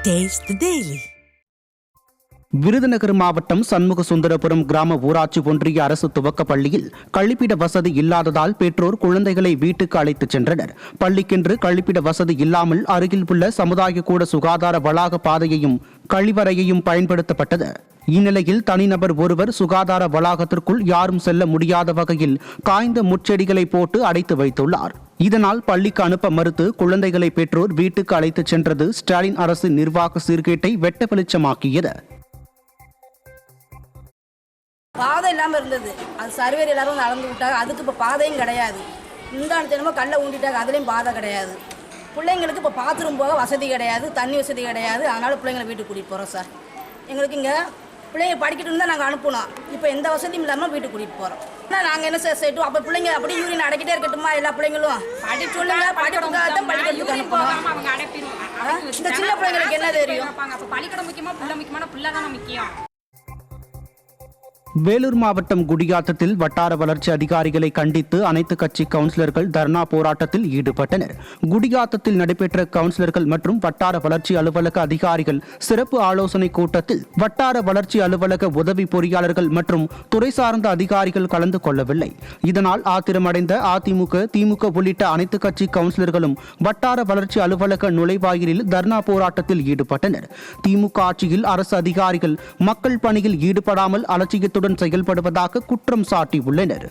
Taste the Daily. Virudhunagar மாவட்டம் சண்முக சுந்தரபுரம் கிராம ஊராட்சி ஒன்றிய அரசு துவக்க பள்ளியில் கழிப்பிட வசதி இல்லாததால் பெற்றோர் குழந்தைகளை வீட்டுக்கு அழைத்துச் சென்றனர். பள்ளிக்கென்று கழிப்பிட வசதி இல்லாமல் அருகில் உள்ள சமுதாய கூட சுகாதார வளாக பாதையையும் கழிவறையையும் பயன்படுத்தப்பட்டது. இந்நிலையில் தனிநபர் ஒருவர் சுகாதார வளாகத்திற்குள் யாரும் செல்ல முடியாத வகையில் காய்ந்த முட்செடிகளை போட்டு அடைத்து வைத்துள்ளார். இதனால் பள்ளிக்கு அனுப்ப மறுத்து குழந்தைகளை பெற்றோர் வீட்டுக்கு அழைத்துச் சென்றது ஸ்டாலின் அரசு நிர்வாக சீர்கேட்டை வெட்ட வெளிச்சமாக்கியது. பாதை இல்லாமல் இருந்தது. அது சர்வேர் எல்லாரும் நடந்து விட்டாங்க. அதுக்கு இப்போ பாதையும் கிடையாது. இந்த தினமோ கல்லை ஊண்டிட்டாங்க, அதுலேயும் பாதை கிடையாது. பிள்ளைங்களுக்கு இப்போ பாத்ரூம் போக வசதி கிடையாது, தண்ணி வசதி கிடையாது. அதனால் பிள்ளைங்களை வீட்டுக்கு கூட்டிகிட்டு போகிறோம் சார். எங்களுக்கு இங்கே பிள்ளைங்க படிக்கட்டுன்னு தான் நாங்கள் அனுப்பணும். இப்போ எந்த வசதியும் இல்லாமல் வீட்டுக்கு கூட்டிகிட்டு போகிறோம். ஆனால் நாங்கள் என்ன சார் செய்யட்டும்? அப்போ பிள்ளைங்க அப்படியே யூரின் அடைக்கிட்டே இருக்கட்டுமா? எல்லா பிள்ளைங்களும் படி சொல்லுங்க, படிக்கிறதுக்கு படிக்கிறதுக்கு அனுப்பணும். இந்த சின்ன பிள்ளைங்களுக்கு என்ன தெரியும்? பள்ளிக்கூடம் முக்கியமா, பிள்ளை முக்கியமான பிள்ளை தானே முக்கியம். வேலூர் மாவட்டம் குடியாத்தத்தில் வட்டார வளர்ச்சி அதிகாரிகளை கண்டித்து அனைத்து கட்சி கவுன்சிலர்கள் தர்ணா போராட்டத்தில் ஈடுபட்டனர். குடியாத்தத்தில் நடைபெற்ற கவுன்சிலர்கள் மற்றும் வட்டார வளர்ச்சி அலுவலக அதிகாரிகள் சிறப்பு ஆலோசனை கூட்டத்தில் வட்டார வளர்ச்சி அலுவலக உதவி பொறியாளர்கள் மற்றும் துறை சார்ந்த அதிகாரிகள் கலந்து கொள்ளவில்லை. இதனால் ஆத்திரமடைந்த அதிமுக, திமுக உள்ளிட்ட அனைத்து கட்சி கவுன்சிலர்களும் வட்டார வளர்ச்சி அலுவலக நுழைவாயிலில் தர்ணா போராட்டத்தில் ஈடுபட்டனர். திமுக ஆட்சியில் அரசு அதிகாரிகள் மக்கள் பணியில் ஈடுபடாமல் அலட்சியத்துடன் செயல்படுவதாக குற்றம் சாட்டியுள்ளனர்.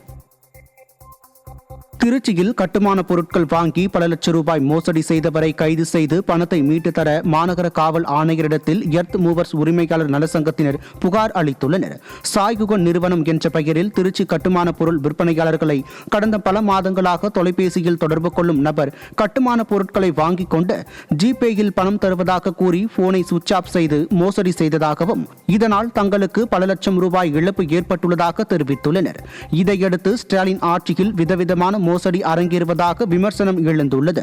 திருச்சியில் கட்டுமான பொருட்கள் வாங்கி பல லட்சம் ரூபாய் மோசடி செய்தவரை கைது செய்து பணத்தை மீட்டு தர மாநகர காவல் ஆணையரிடத்தில் எர்த் மூவர்ஸ் உரிமையாளர் நலசங்கத்தினர் புகார் அளித்துள்ளனர். சாய்குகன் நிறுவனம் என்ற பெயரில் திருச்சி கட்டுமான பொருள் விற்பனையாளர்களை கடந்த பல மாதங்களாக தொலைபேசியில் தொடர்பு கொள்ளும் நபர் கட்டுமான பொருட்களை வாங்கிக் கொண்டு ஜிபேயில் பணம் தருவதாக கூறி போனை சுவிட்ச் ஆஃப் செய்து மோசடி செய்ததாகவும் இதனால் தங்களுக்கு பல லட்சம் ரூபாய் இழப்பு ஏற்பட்டுள்ளதாக தெரிவித்துள்ளனர். இதையடுத்து ஸ்டாலின் ஆட்சியில் விதவிதமான மோசடி அரங்கேறுவதாக விமர்சனம் எழுந்துள்ளது.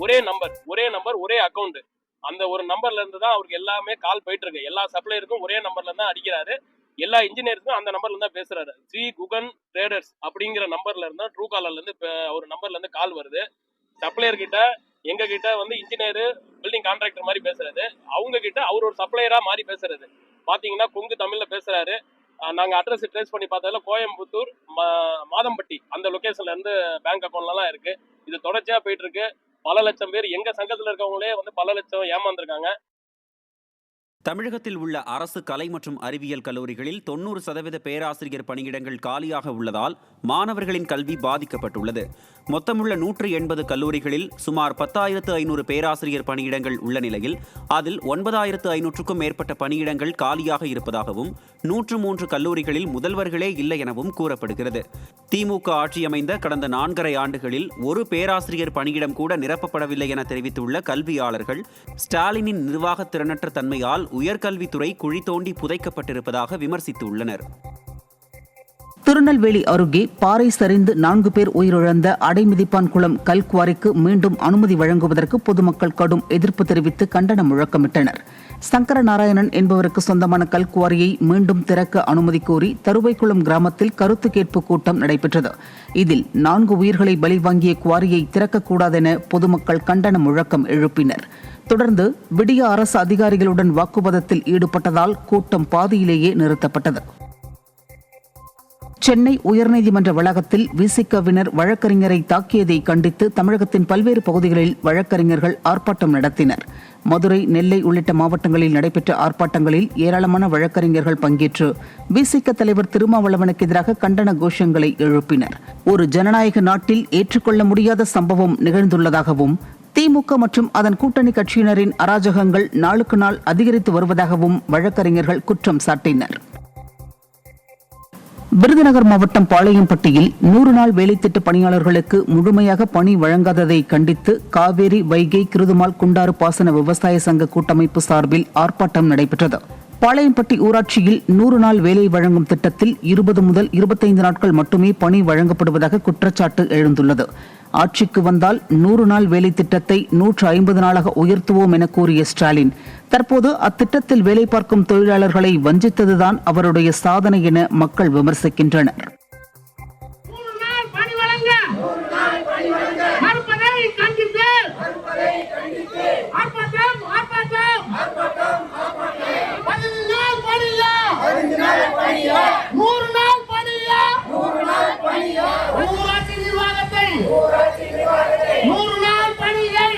ஒரே நம்பர் ஒரே அக்கவுண்ட், அந்த ஒரு நம்பர்ல இருந்து தான் அவருக்கு எல்லாமே கால் போயிட்டு இருக்கு. எல்லா சப்ளையருக்கும் ஒரே நம்பர்ல தான் அடிக்கிறாரு. எல்லா இன்ஜினியருக்கும் அந்த நம்பர்ல தான் பேசுறாரு. ஸ்ரீ குகன் ட்ரேடர்ஸ் அப்படிங்கிற நம்பர்ல இருந்தா ட்ரூ காலர்ல இருந்து ஒரு நம்பர்ல இருந்து கால் வருது. சப்ளையர் கிட்ட எங்க கிட்ட இன்ஜினியர் பில்டிங் கான்ட்ராக்டர் மாதிரி பேசுறது, அவங்க கிட்ட அவர் ஒரு சப்ளையரா மாதிரி பேசுறது. பாத்தீங்கன்னா கொங்கு தமிழ்ல பேசுறாரு. நாங்க அட்ரஸ் ட்ரேஸ் பண்ணி பார்த்ததுல கோயம்புத்தூர், மாதம்பட்டி அந்த லொகேஷன்ல இருந்து பேங்க் அக்கௌண்ட்லாம் இருக்கு. இது தொடர்ச்சியா போயிட்டு இருக்கு. பல லட்சம் பேர் எங்க சங்கத்துல இருக்கவங்களே பல லட்சம் ஏமாந்துருக்காங்க. தமிழகத்தில் உள்ள அரசு கலை மற்றும் அறிவியல் கல்லூரிகளில் 90% பேராசிரியர் பணியிடங்கள் காலியாக உள்ளதால் மாணவர்களின் கல்வி பாதிக்கப்பட்டுள்ளது. மொத்தமுள்ள 180 கல்லூரிகளில் சுமார் 10,500 பேராசிரியர் பணியிடங்கள் உள்ள நிலையில் அதில் 9,500க்கும் மேற்பட்ட பணியிடங்கள் காலியாக இருப்பதாகவும் 103 கல்லூரிகளில் முதல்வர்களே இல்லை எனவும் கூறப்படுகிறது. திமுக ஆட்சி அமைந்த கடந்த 4.5 ஆண்டுகளில் ஒரு பேராசிரியர் பணியிடம் கூட நிரப்பப்படவில்லை என தெரிவித்துள்ள கல்வியாளர்கள் ஸ்டாலினின் நிர்வாக திறனற்ற தன்மையால் உயர்கல்வித்துறை குழி தோண்டி புதைக்கப்பட்டிருப்பதாக விமர்சித்துள்ளனர். திருநெல்வேலி அருகே பாறை சரிந்து 4 பேர் உயிரிழந்த அடைமிதிப்பான் குளம் கல்குவாரிக்கு மீண்டும் அனுமதி வழங்குவதற்கு பொதுமக்கள் கடும் எதிர்ப்பு தெரிவித்து கண்டன முழக்கமிட்டனர். சங்கரநாராயணன் என்பவருக்கு சொந்தமான கல்குவாரியை மீண்டும் திறக்க அனுமதி கோரி தருவைக்குளம் கிராமத்தில் கருத்து கேட்பு கூட்டம் நடைபெற்றது. இதில் 4 உயிர்களை பலி வாங்கிய குவாரியை திறக்கக்கூடாதென பொதுமக்கள் கண்டன முழக்கம் எழுப்பினர். தொடர்ந்து விடிய அரசு அதிகாரிகளுடன் வாக்குவாதத்தில் ஈடுபட்டதால் கூட்டம் பாதியிலேயே நிறுத்தப்பட்டது. சென்னை உயர்நீதிமன்ற வளாகத்தில் விசிகவினர் வழக்கறிஞரை தாக்கியதை கண்டித்து தமிழகத்தின் பல்வேறு பகுதிகளில் வழக்கறிஞர்கள் ஆர்ப்பாட்டம் நடத்தினர். மதுரை, நெல்லை உள்ளிட்ட மாவட்டங்களில் நடைபெற்ற ஆர்ப்பாட்டங்களில் ஏராளமான வழக்கறிஞர்கள் பங்கேற்று விசிக தலைவர் திருமாவளவனுக்கு எதிராக கண்டன கோஷங்களை எழுப்பினர். ஒரு ஜனநாயக நாட்டில் ஏற்றுக்கொள்ள முடியாத சம்பவம் நிகழ்ந்துள்ளதாகவும் திமுக மற்றும் அதன் கூட்டணி கட்சியினரின் அராஜகங்கள் நாளுக்கு நாள் அதிகரித்து வருவதாகவும் வழக்கறிஞர்கள் குற்றம் சாட்டினர். விருதுநகர் மாவட்டம் பாளையம்பட்டியில் 100 நாள் வேலைத்திட்ட பணியாளர்களுக்கு முழுமையாக பணி வழங்காததை கண்டித்து காவேரி, வைகை, கிருதுமால், குண்டாறு பாசன விவசாய சங்க கூட்டமைப்பு சார்பில் ஆர்ப்பாட்டம் நடைபெற்றது. பாளையம்பட்டி ஊராட்சியில் 100 நாள் வேலை வழங்கும் திட்டத்தில் 20 முதல் 25 நாட்கள் மட்டுமே பணி வழங்கப்படுவதாக குற்றச்சாட்டு எழுந்துள்ளது. ஆட்சிக்கு வந்தால் 100 நாள் வேலை திட்டத்தை 150 நாளாக உயர்த்துவோம் என கூறிய ஸ்டாலின் தற்போது அத்திட்டத்தில் வேலை பார்க்கும் தொழிலாளர்களை வஞ்சித்ததுதான் அவருடைய சாதனை என மக்கள் விமர்சிக்கின்றனர். மறுப்பதை கண்டித்து நிர்வாகத்தை 100 நாள் பணிகள்